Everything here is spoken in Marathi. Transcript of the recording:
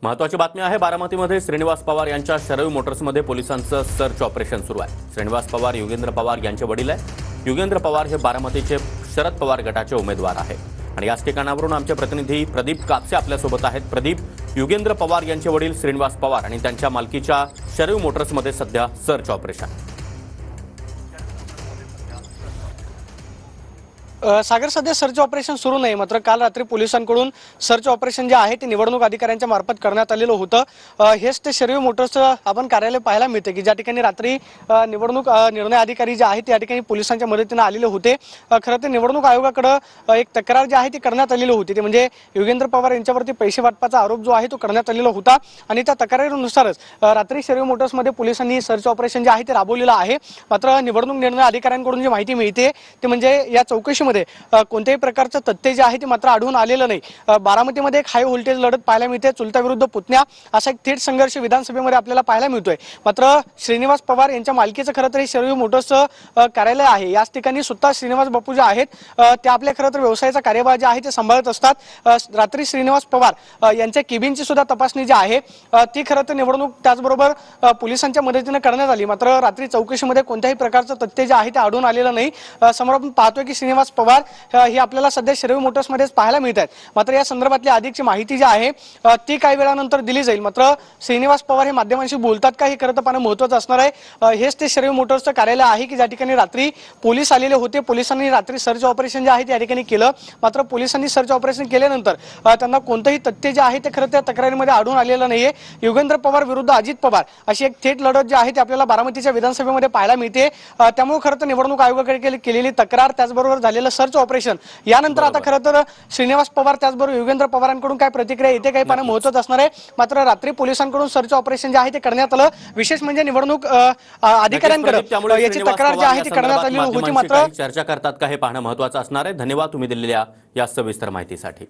महत्त्वाची बातमी आहे। बारामतीमध्ये श्रीनिवास पवार यांच्या शरयू मोटर्समध्ये पोलिसांचं सर्च ऑपरेशन सुरू आहे। श्रीनिवास पवार युगेंद्र पवार यांचे वडील आहे। युगेंद्र पवार हे बारामतीचे शरद पवार गटाचे उमेदवार आहेत आणि याच ठिकाणावरून आमचे प्रतिनिधी प्रदीप कापसे आपल्यासोबत आहेत। प्रदीप, युगेंद्र पवार यांचे वडील श्रीनिवास पवार आणि त्यांच्या मालकीच्या शरयू मोटर्समध्ये सध्या सर्च ऑपरेशन। सागर, सध्या सर्च ऑपरेशन सुरू नाही, मात्र काल रात्री पोलिसांकडून सर्च ऑपरेशन जे आहे ते निवडणूक अधिकाऱ्यांच्या मार्फत करण्यात आलेलं होतं। हेच ते शरयू मोटर्सचं आपण कार्यालय पाहायला मिळते की ज्या ठिकाणी रात्री निवडणूक निर्णय अधिकारी जे आहेत त्या ठिकाणी पोलिसांच्या मदतीने आलेले होते। खरं तर निवडणूक आयोगाकडे एक तक्रार जी आहे ती करण्यात आलेली होती, ते म्हणजे युगेंद्र पवार यांच्यावरती पैसे वाटपाचा आरोप जो आहे तो करण्यात आलेला होता आणि त्या तक्रारीनुसारच रात्री शरयू मोटर्समध्ये पोलिसांनी सर्च ऑपरेशन जे आहे ते राबवलेलं आहे। मात्र निवडणूक निर्णय अधिकाऱ्यांकडून जी माहिती मिळते ते म्हणजे या चौकशीमध्ये कोणत्याही प्रकारचं तथ्य जे आहे ते मात्र आढळून आलेलं नाही। बारामतीमध्ये एक हाय व्होल्टेज लढत पाहायला मिळते, चुलता विरुद्ध पुतण्या असा एक थेट संघर्ष विधानसभेमध्ये आपल्याला पाहायला मिळतोय। मात्र श्रीनिवास पवार यांच्या मालकीचं खरं तर हे शरयू मोटर्सचं कार्यालय आहे। याच ठिकाणी स्वतः श्रीनिवास बापू जे आहेत ते आपल्या खरं तर व्यवसायाचा कार्यभार जे आहे ते सांभाळत असतात। रात्री श्रीनिवास पवार यांच्या केबिनची सुद्धा तपासणी जी आहे ती खरं तर निवडणूक त्याचबरोबर पोलिसांच्या मदतीने करण्यात आली। मात्र रात्री चौकशीमध्ये कोणत्याही प्रकारचं तथ्य जे आहे ते आढळून आलेलं नाही। समोर आपण पाहतोय की श्रीनिवास पवार ही आपल्याला सध्या शरयू मोटर्समध्येच पाहायला मिळत आहेत। मात्र या संदर्भातली अधिकची माहिती जी आहे ती काही वेळानंतर दिली जाईल। मात्र श्रीनिवास पवार हे माध्यमांशी बोलतात का हे खरं तर पाहणं महत्त्वाचं असणार आहे। हेच ते शरयू मोटर्सचं कार्यालय आहे की ज्या ठिकाणी रात्री पोलीस आलेले होते। पोलिसांनी रात्री सर्च ऑपरेशन जे आहे त्या ठिकाणी केलं। मात्र पोलिसांनी सर्च ऑपरेशन केल्यानंतर त्यांना कोणतंही तथ्य जे आहे ते खरं त्या तक्रारीमध्ये आढळून आलेलं नाहीये। युगेंद्र पवार विरुद्ध अजित पवार अशी एक थेट लढत जी आहे ती आपल्याला बारामतीच्या विधानसभेमध्ये पाहायला मिळते। त्यामुळे खरं तर निवडणूक आयोगाकडे केलेली तक्रार त्याचबरोबर झालेलं सर्च ऑपरेशन यानंतर आता खरं तर श्रीनिवास पवार त्याचबरोबर युगेंद्र पवारांकडून काय प्रतिक्रिया येते काही पाहणं महत्त्वाचं असणार आहे। मात्र रात्री पोलिसांकडून सर्च ऑपरेशन जे आहे ते करण्यात आलं। विशेष म्हणजे निवडणूक अधिकाऱ्यांकडे याची तक्रार जी आहे ती करण्यात आली होती। मात्र चर्चा करतात का हे पाहणं महत्त्वाचं असणार आहे। धन्यवाद तुम्ही दिलेल्या या सविस्तर माहितीसाठी।